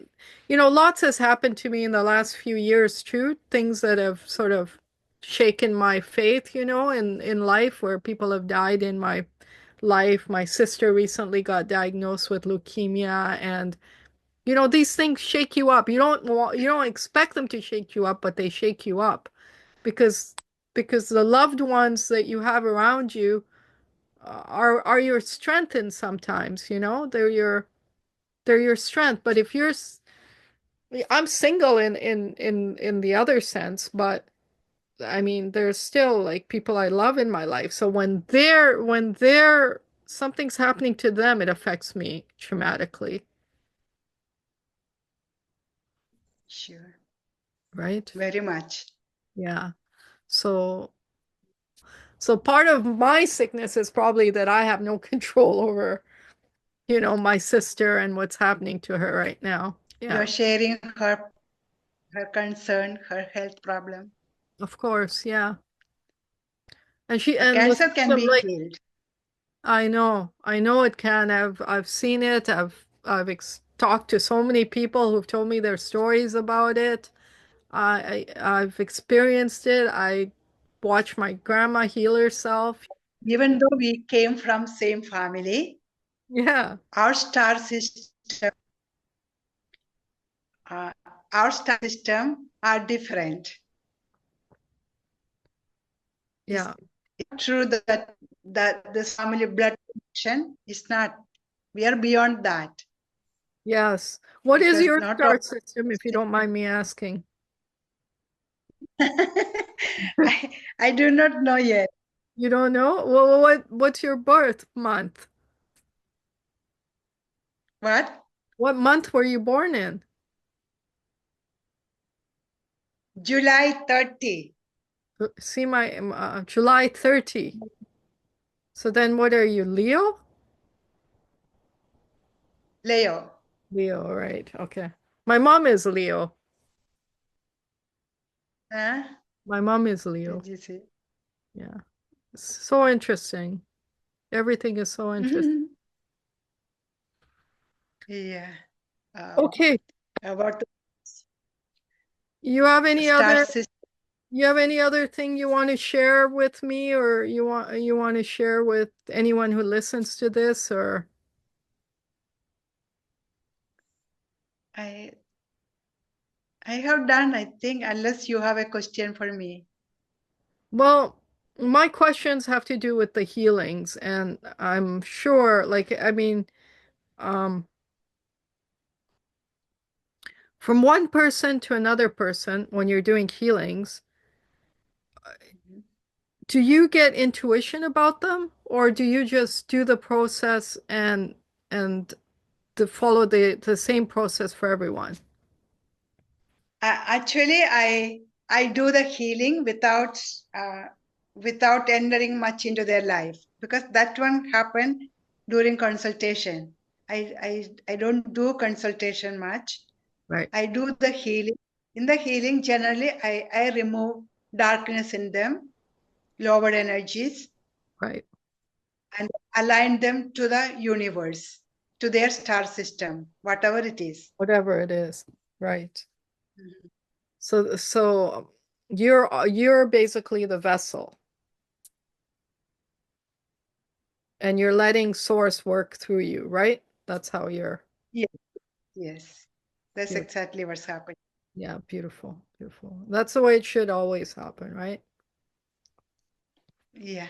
lots has happened to me in the last few years too. Things that have sort of shaken my faith, in life where people have died in my life. My sister recently got diagnosed with leukemia, and these things shake you up. You don't expect them to shake you up, but they shake you up because the loved ones that you have around you are your strength. And sometimes they're your strength. But if I'm single in the other sense, but I mean there's still like people I love in my life. So when they're something's happening to them, it affects me traumatically, Sure. right? Very much. Yeah. So part of my sickness is probably that I have no control over my sister and what's happening to her right now. You Yeah, are sharing her concern, her health problem. of course. Yeah. And The with cancer can be like, killed. I know it can. I've seen it. I've talked to so many people who've told me their stories about it. I've experienced it. I watched my grandma heal herself. Even though we came from same family, Yeah. our star system, uh, our star system are different. It's Yeah. not true that this family blood connection is not. We are beyond that. Yes. What It is does your not. star system, if you don't mind me asking? I do not know yet. You don't know? Well, what's your birth month? What? What month were you born in? July 30. See my July 30. So then what are you, Leo? Leo. Leo, right. Okay. My mom is Leo. Huh? My mom is Leo. Did you see? Yeah. It's so interesting. Everything is so interesting. Yeah. Um, Okay. about the You have any star other system. you have any other thing you want to share with me, or you want to share with anyone who listens to this? Or I I have done, I think, unless you have a question for me. well, my questions have to do with the healings, and I'm sure, like, I mean, um From one person to another person when you're doing healings, Mhm. do you get intuition about them or do you just do the process and to follow the same process for everyone? Actually, I do the healing uh, without entering much into their life because that one happened during consultation. I don't do consultation much. Right, I do the healing. In the healing, generally, I remove darkness in them, lower energies, right. and align them to the universe, to their star system, whatever it is. Whatever it is. Right. Mhm. So you're basically the vessel and you're letting source work through you, right? That's how you're Yes, yes. That's beautiful. exactly what's happening. Yeah, beautiful, beautiful. That's the way it should always happen, right? Yeah.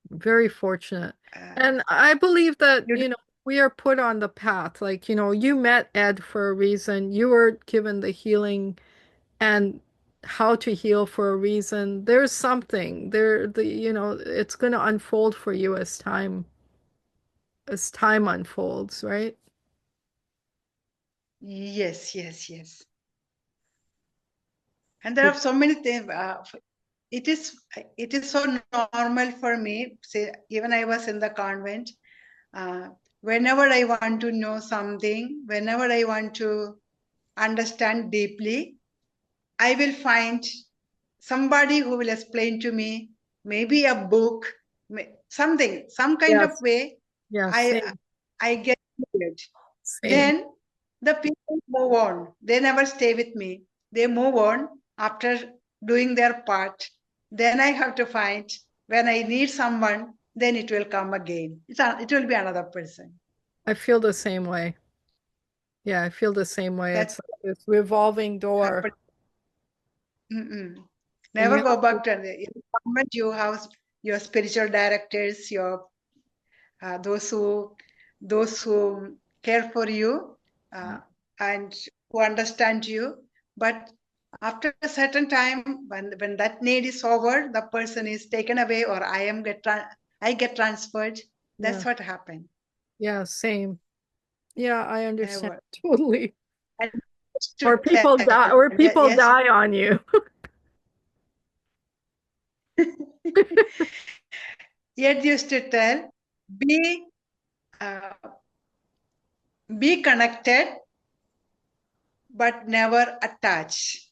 Very fortunate. Uh, And I believe that, you, we are put on the path. Like, you met Ed for a reason. You were given the healing and how to heal for a reason. There's something there, it's going to unfold for you as time unfolds, right? yes, yes, yes. And there are so many things. It is it is so normal for me. Say, even I was in the convent. Uh, Whenever I want to know something, whenever I want to understand deeply, I will find somebody who will explain to me, maybe a book, something, some kind of Yes. way. Yeah, I same, I get it. same. Then the people move on. They never stay with me. They move on after doing their part. Then I have to find when I need someone, then it will come again. It will be another person. I feel the same way. Yeah, I feel the same way. That's It's like this revolving door, happened. Mm-mm. and you Never go have to, back to the in the government. You have your spiritual directors, your uh, those who those who care for you uh, and who understand you. But after a certain time, when that need is over, the person is taken away, or I get transferred. yeah, That's what happened. yeah, same. Yeah, I understand Ever. totally. And to Or tell, people die, or people yes, die on you. yet used to tell, be uh, be connected, but never attach.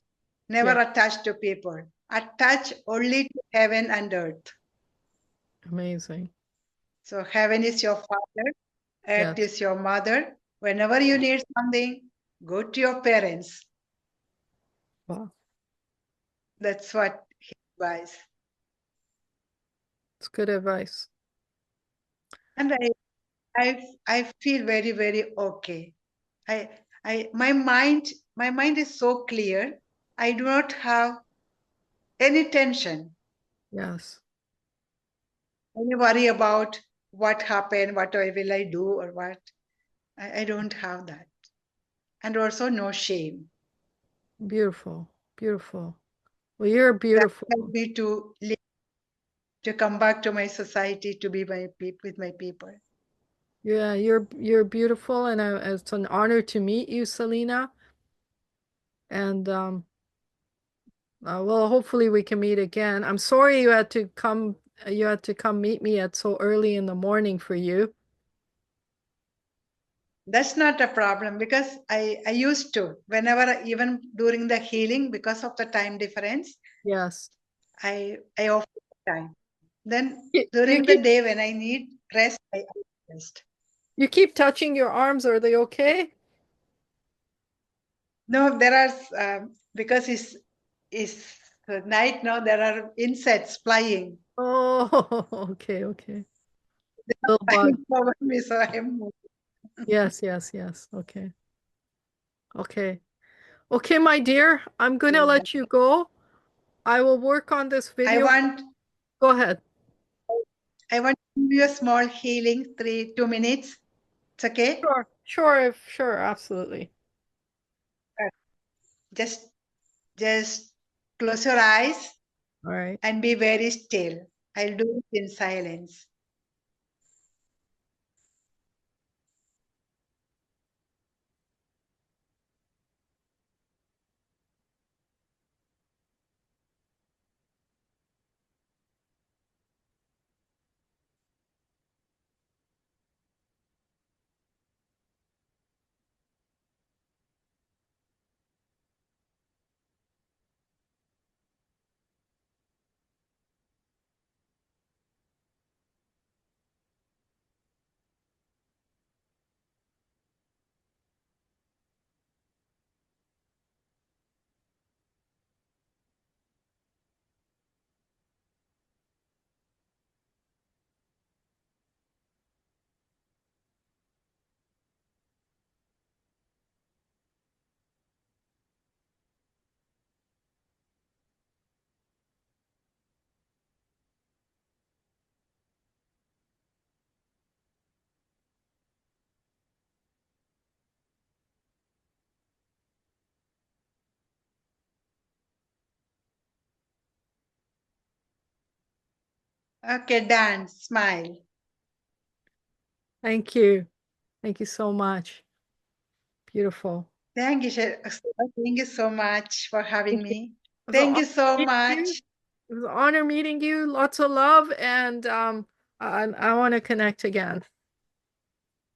Yeah, Never attach to people. Attach only to heaven and earth. amazing. So heaven is your father, earth Yes. is your mother. Whenever you need something, go to your parents. Wow, That's what he advised. it's good advice. And I feel very, very okay. I my mind is so clear. I do not have any tension, Yes, any worry about what happened, what will I do, or what. I don't have that. And also no shame. beautiful, beautiful. Well, you're That helped beautiful. me to come back to my society to be with my people. Yeah, you're beautiful, and it's an honor to meet you, Celina. And well, hopefully we can meet again. I'm sorry you had to come. You had to come meet me at so early in the morning for you. That's not a problem because I used to, whenever, even during the healing, because of the time difference, Yes. I offer time. Then You during the keep day when I need rest, I rest. you keep touching your arms. Are they okay? No, there are, because it's night now, there are insects flying. Oh, okay, okay. They are Little bug. flying over me, so I'm moving. Yes, yes, yes. Okay. Okay. Okay, my dear, I'm gonna let you go. I will work on this I video. want Go ahead. I want to give you a small healing, 2 minutes. It's okay? Sure, sure, sure, absolutely. Just just close your eyes All right. and be very still. I'll do it in silence. Okay, done. Smile. Thank you. Thank you so much. Beautiful. Thank you, thank you so much for having Thank you. me. It was an Thank honor you so meeting you. much. It was an honor meeting you. Lots of love, and I want to connect again.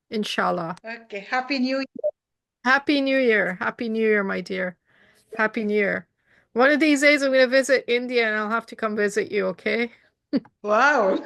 Inshallah. Okay, Happy New Year. Happy New Year. Happy New Year, my dear. Happy New Year. One of these days I'm going to visit India and I'll have to come visit you, okay? Wow.